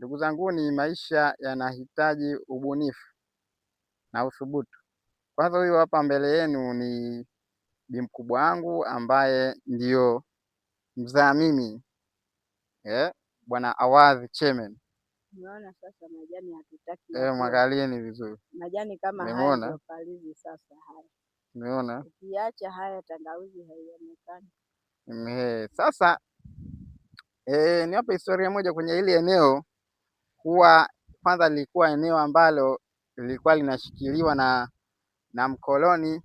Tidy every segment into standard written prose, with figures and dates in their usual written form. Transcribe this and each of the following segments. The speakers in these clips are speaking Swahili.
Ndugu zanguni, maisha yanahitaji ubunifu na uthubutu. Kwanza huyu hapa mbele yenu ni bi mkubwa wangu ambaye ndio mzaa mimi, Bwana Awadhi Chairman. Unaona sasa majani hatutaki. Mwangalieni vizuri. Majani kama haya ndio palizi sasa haya. Umeona? Ukiacha haya tangawizi haionekani. Sasa ni hapa historia moja kwenye hili eneo. Huwa kwanza lilikuwa eneo ambalo lilikuwa linashikiliwa na mkoloni.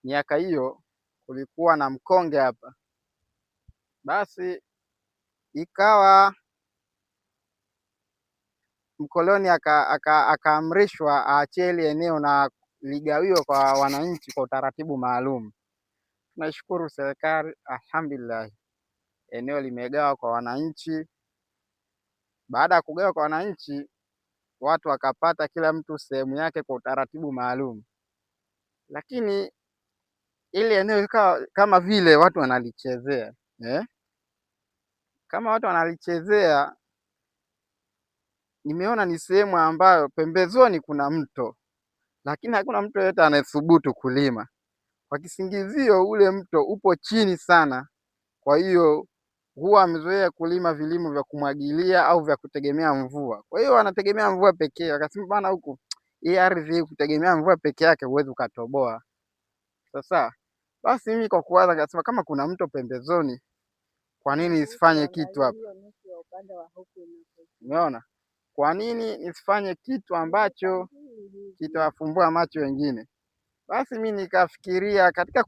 Miaka hiyo kulikuwa na mkonge hapa, basi ikawa mkoloni akaamrishwa aachie hili eneo na ligawiwe kwa wananchi kwa utaratibu maalum. Tunashukuru serikali, alhamdulillah, eneo limegawa kwa wananchi. Baada ya kugawa kwa wananchi, watu wakapata kila mtu sehemu yake kwa utaratibu maalum, lakini ili eneo ikawa kama vile watu wanalichezea, kama watu wanalichezea. Nimeona ni sehemu ambayo pembezoni kuna mto, lakini hakuna mtu yeyote anayethubutu kulima kwa kisingizio ule mto upo chini sana. Kwa hiyo huwa amezoea kulima vilimo vya kumwagilia au vya kutegemea mvua. Kwa hiyo wanategemea mvua pekee. Akasema bana, huku hii ardhi kutegemea mvua peke yake huwezi ukatoboa. Sasa basi mimi kwa kuwaza akasema kama kuna mto pembezoni, kwa nini nisifanye kitu hapa? Umeona? Kwa nini nisifanye kitu ambacho kitawafumbua macho wengine? Basi mimi nikafikiria katika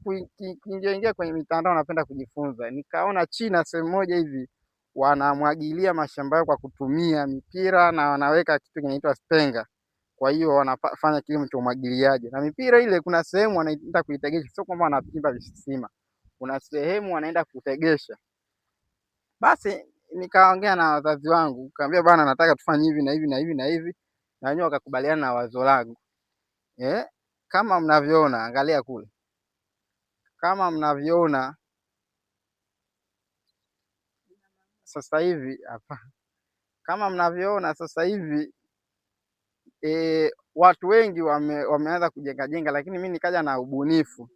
kuingia kwenye mitandao, napenda kujifunza. Nikaona China sehemu moja hivi wanamwagilia mashamba yao kwa kutumia mipira na wanaweka kitu kinaitwa spenga. Kwa hiyo wanafanya kilimo cha umwagiliaji na mipira ile. Kuna sehemu wanaenda kuitegesha, sio kwamba wanapimba visima, kuna sehemu wanaenda kutegesha. Basi nikaongea na wazazi wangu, nikamwambia bwana, nataka tufanye hivi na hivi na hivi na hivi, na wenyewe wakakubaliana na wazo langu. Kama mnavyoona, angalia kule, kama mnavyoona sasa hivi hapa, kama mnavyoona sasa hivi watu wengi wameanza kujenga, lakini mimi nikaja na ubunifu,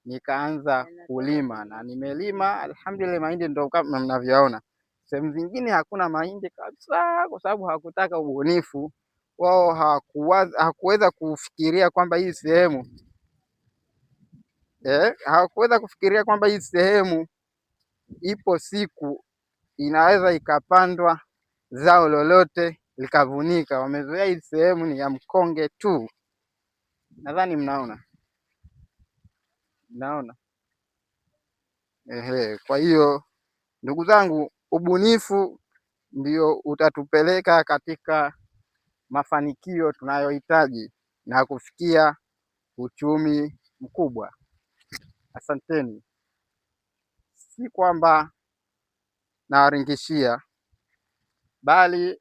nikaanza kulima na nimelima alhamdulillah. Mahindi ndio kama mnavyoona. Sehemu zingine hakuna mahindi kabisa, kwa sababu hawakutaka ubunifu wao. Hawakuweza kufikiria kwamba hii sehemu hawakuweza kufikiria kwamba hii sehemu ipo siku inaweza ikapandwa zao lolote likavunika. Wamezoea hii sehemu ni ya mkonge tu. Nadhani mnaona. Kwa hiyo ndugu zangu, ubunifu ndio utatupeleka katika mafanikio tunayohitaji na kufikia uchumi mkubwa. Asanteni. Si kwamba nawaringishia, bali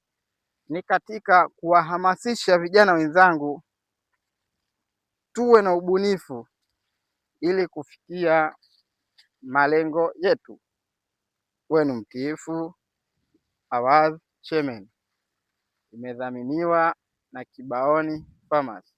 ni katika kuwahamasisha vijana wenzangu tuwe na ubunifu ili kufikia malengo yetu. Wenu mtiifu, Awadhi Chairman. Imedhaminiwa na Kibaoni Farmers.